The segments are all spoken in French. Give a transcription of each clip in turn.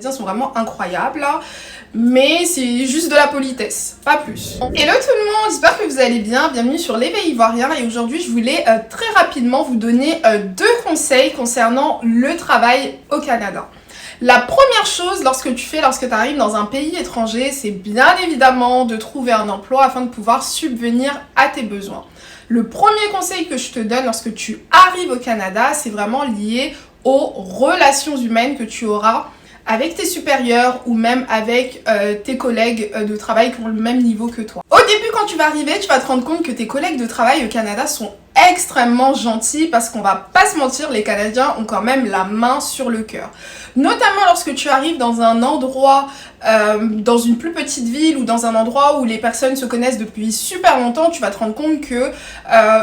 Les sont vraiment incroyables, mais c'est juste de la politesse, pas plus. Hello tout le monde, j'espère que vous allez bien, bienvenue sur l'éveil ivoirien et aujourd'hui je voulais très rapidement vous donner deux conseils concernant le travail au Canada. La première chose lorsque tu arrives dans un pays étranger, c'est bien évidemment de trouver un emploi afin de pouvoir subvenir à tes besoins. Le premier conseil que je te donne lorsque tu arrives au Canada, c'est vraiment lié aux relations humaines que tu auras avec tes supérieurs ou même avec tes collègues de travail qui ont le même niveau que toi. Au début, quand tu vas arriver, tu vas te rendre compte que tes collègues de travail au Canada sont extrêmement gentils parce qu'on va pas se mentir, les Canadiens ont quand même la main sur le cœur. Notamment lorsque tu arrives dans un endroit, dans une plus petite ville ou dans un endroit où les personnes se connaissent depuis super longtemps, tu vas te rendre compte que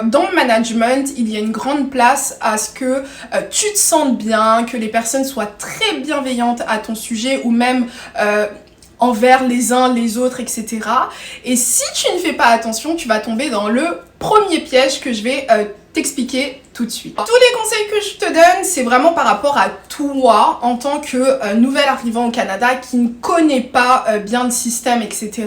dans le management, il y a une grande place à ce que tu te sentes bien, que les personnes soient très bienveillantes à ton sujet ou même envers les uns les autres, etc. Et si tu ne fais pas attention, tu vas tomber dans le premier piège que je vais t'expliquer tout de suite. Tous les conseils que je te donne, c'est vraiment par rapport à toi en tant que nouvel arrivant au Canada qui ne connaît pas bien le système, etc.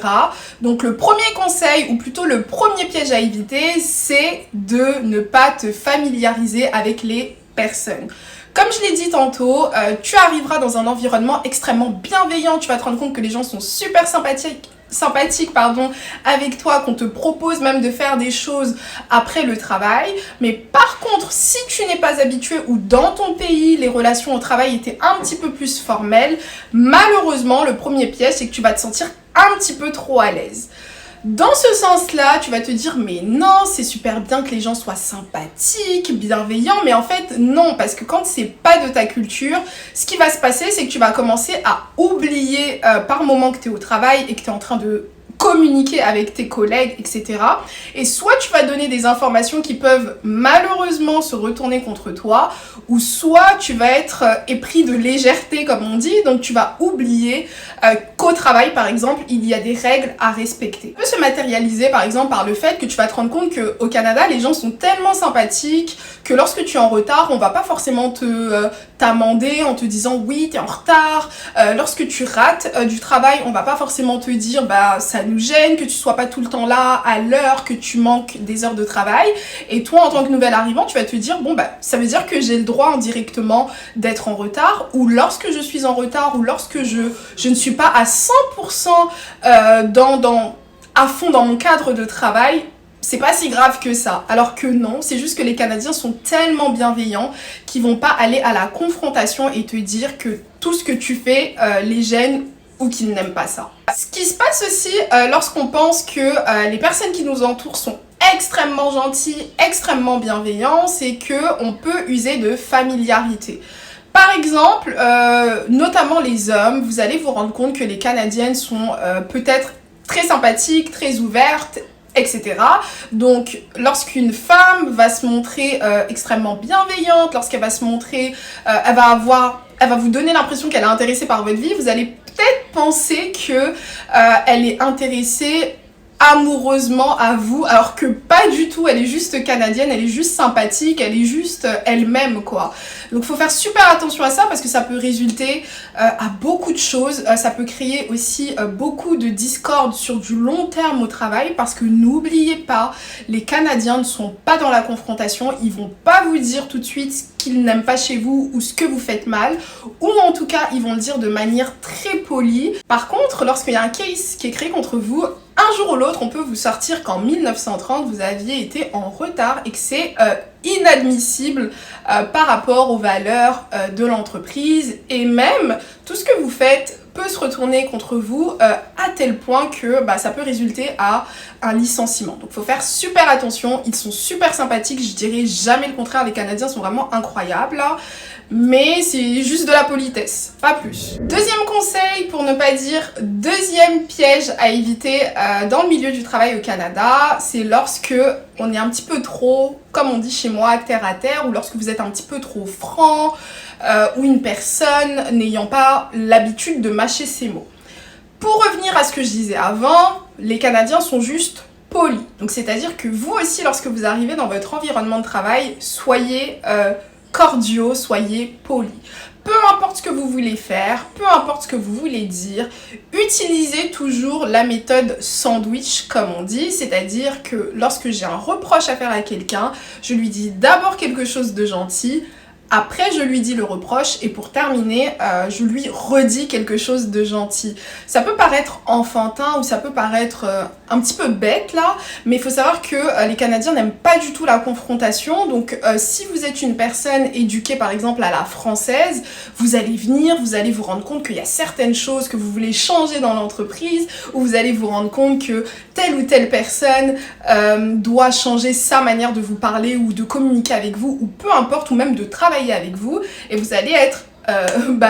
Donc le premier conseil, ou plutôt le premier piège à éviter, c'est de ne pas te familiariser avec les personnes. Comme je l'ai dit tantôt, tu arriveras dans un environnement extrêmement bienveillant, tu vas te rendre compte que les gens sont super sympathiques avec toi, qu'on te propose même de faire des choses après le travail. Mais par contre, si tu n'es pas habitué ou dans ton pays, les relations au travail étaient un petit peu plus formelles, malheureusement, le premier piège, c'est que tu vas te sentir un petit peu trop à l'aise. Dans ce sens-là, tu vas te dire mais non, c'est super bien que les gens soient sympathiques, bienveillants, mais en fait non, parce que quand c'est pas de ta culture, ce qui va se passer, c'est que tu vas commencer à oublier par moment que tu es au travail et que tu es en train de communiquer avec tes collègues, etc. Et soit tu vas donner des informations qui peuvent malheureusement se retourner contre toi, ou soit tu vas être épris de légèreté, comme on dit, donc tu vas oublier qu'au travail, par exemple, il y a des règles à respecter. Ça peut se matérialiser, par exemple, par le fait que tu vas te rendre compte qu'au Canada, les gens sont tellement sympathiques que lorsque tu es en retard, on va pas forcément t'amender en te disant oui, t'es en retard. Lorsque tu rates du travail, on va pas forcément te dire bah ça nous gêne que tu sois pas tout le temps là à l'heure, que tu manques des heures de travail. Et toi, en tant que nouvel arrivant, tu vas te dire bon bah ça veut dire que j'ai le droit indirectement d'être en retard, ou lorsque je suis en retard, ou lorsque je ne suis pas à 100% à fond dans mon cadre de travail, c'est pas si grave que ça. Alors que non, c'est juste que les Canadiens sont tellement bienveillants qu'ils vont pas aller à la confrontation et te dire que tout ce que tu fais les gêne ou qu'ils n'aiment pas ça. Ce qui se passe aussi lorsqu'on pense que les personnes qui nous entourent sont extrêmement gentils, extrêmement bienveillants, c'est que on peut user de familiarité. Par exemple, notamment les hommes, vous allez vous rendre compte que les Canadiennes sont peut-être très sympathiques, très ouvertes, etc. Donc, lorsqu'une femme va se montrer extrêmement bienveillante, lorsqu'elle va se montrer, elle va vous donner l'impression qu'elle est intéressée par votre vie, vous allez peut-être penser que elle est intéressée amoureusement à vous, alors que pas du tout, elle est juste canadienne, elle est juste sympathique, elle est juste elle-même quoi. Donc faut faire super attention à ça parce que ça peut résulter à beaucoup de choses, ça peut créer aussi beaucoup de discorde sur du long terme au travail parce que n'oubliez pas, les Canadiens ne sont pas dans la confrontation, ils vont pas vous dire tout de suite ce qu'ils n'aiment pas chez vous ou ce que vous faites mal, ou en tout cas ils vont le dire de manière très polie. Par contre, lorsqu'il y a un case qui est créé contre vous, un jour ou l'autre, on peut vous sortir qu'en 1930, vous aviez été en retard et que c'est inadmissible par rapport aux valeurs de l'entreprise. Et même, tout ce que vous faites peut se retourner contre vous à tel point que ça peut résulter à un licenciement. Donc, il faut faire super attention. Ils sont super sympathiques. Je dirais jamais le contraire. Les Canadiens sont vraiment incroyables. Mais c'est juste de la politesse, pas plus. Deuxième conseil, pour ne pas dire deuxième piège à éviter dans le milieu du travail au Canada, c'est lorsque on est un petit peu trop, comme on dit chez moi, terre à terre, ou lorsque vous êtes un petit peu trop franc, ou une personne n'ayant pas l'habitude de mâcher ses mots. Pour revenir à ce que je disais avant, les Canadiens sont juste polis. Donc c'est-à-dire que vous aussi, lorsque vous arrivez dans votre environnement de travail, soyez cordiaux, soyez polis. Peu peu importe ce que vous voulez faire, peu importe ce que vous voulez dire, utilisez toujours la méthode sandwich comme on dit, c'est-à-dire que lorsque j'ai un reproche à faire à quelqu'un, je lui dis d'abord quelque chose de gentil, après, je lui dis le reproche et pour terminer, je lui redis quelque chose de gentil. Ça peut paraître enfantin ou ça peut paraître un petit peu bête là, mais il faut savoir que les Canadiens n'aiment pas du tout la confrontation. Donc si vous êtes une personne éduquée par exemple à la française, vous allez venir, vous allez vous rendre compte qu'il y a certaines choses que vous voulez changer dans l'entreprise ou vous allez vous rendre compte que telle ou telle personne doit changer sa manière de vous parler ou de communiquer avec vous ou peu importe, ou même de travailler avec vous, et vous allez être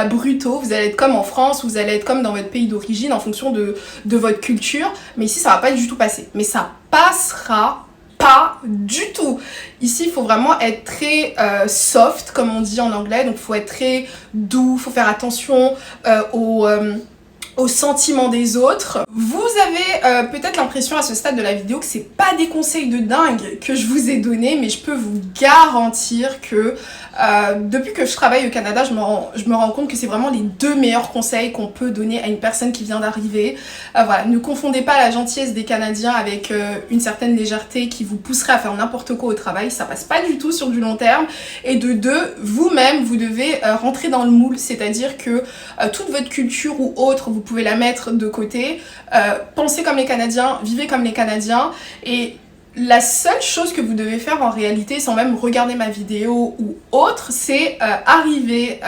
brutaux, vous allez être comme en France, vous allez être comme dans votre pays d'origine en fonction de votre culture, mais ici ça va pas du tout passer, mais ça passera pas du tout. Ici il faut vraiment être très soft comme on dit en anglais, donc il faut être très doux, il faut faire attention aux sentiments des autres. Vous avez peut-être l'impression à ce stade de la vidéo que c'est pas des conseils de dingue que je vous ai donnés, mais je peux vous garantir que depuis que je travaille au Canada, je me rends compte que c'est vraiment les 2 meilleurs conseils qu'on peut donner à une personne qui vient d'arriver. Voilà, ne confondez pas la gentillesse des Canadiens avec une certaine légèreté qui vous pousserait à faire n'importe quoi au travail, ça passe pas du tout sur du long terme. Et de 2, vous-même, vous devez rentrer dans le moule, c'est-à-dire que toute votre culture ou autre, vous pouvez la mettre de côté, pensez comme les Canadiens, vivez comme les Canadiens, et la seule chose que vous devez faire en réalité, sans même regarder ma vidéo ou autre, c'est arriver,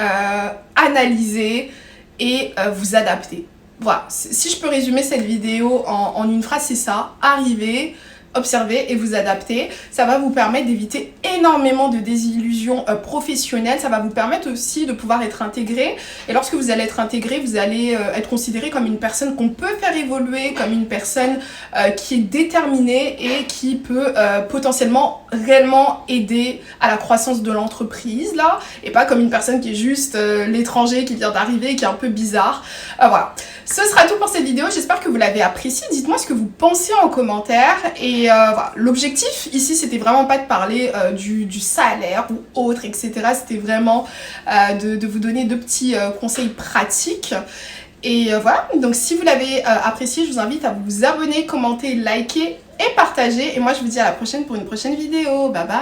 analyser et vous adapter. Voilà, si je peux résumer cette vidéo en une phrase, c'est ça, arriver, observer et vous adapter. Ça va vous permettre d'éviter énormément de désillusions professionnelles. Ça va vous permettre aussi de pouvoir être intégré. Et lorsque vous allez être intégré, vous allez être considéré comme une personne qu'on peut faire évoluer, comme une personne qui est déterminée et qui peut potentiellement réellement aider à la croissance de l'entreprise là, et pas comme une personne qui est juste l'étranger qui vient d'arriver et qui est un peu bizarre. Voilà. Ce sera tout pour cette vidéo. J'espère que vous l'avez appréciée. Dites-moi ce que vous pensez en commentaire. Et voilà, l'objectif ici c'était vraiment pas de parler du salaire ou autre, etc. C'était vraiment de vous donner 2 petits conseils pratiques. Et voilà, donc si vous l'avez apprécié, je vous invite à vous abonner, commenter, liker et partager. Et moi je vous dis à la prochaine pour une prochaine vidéo. Bye bye!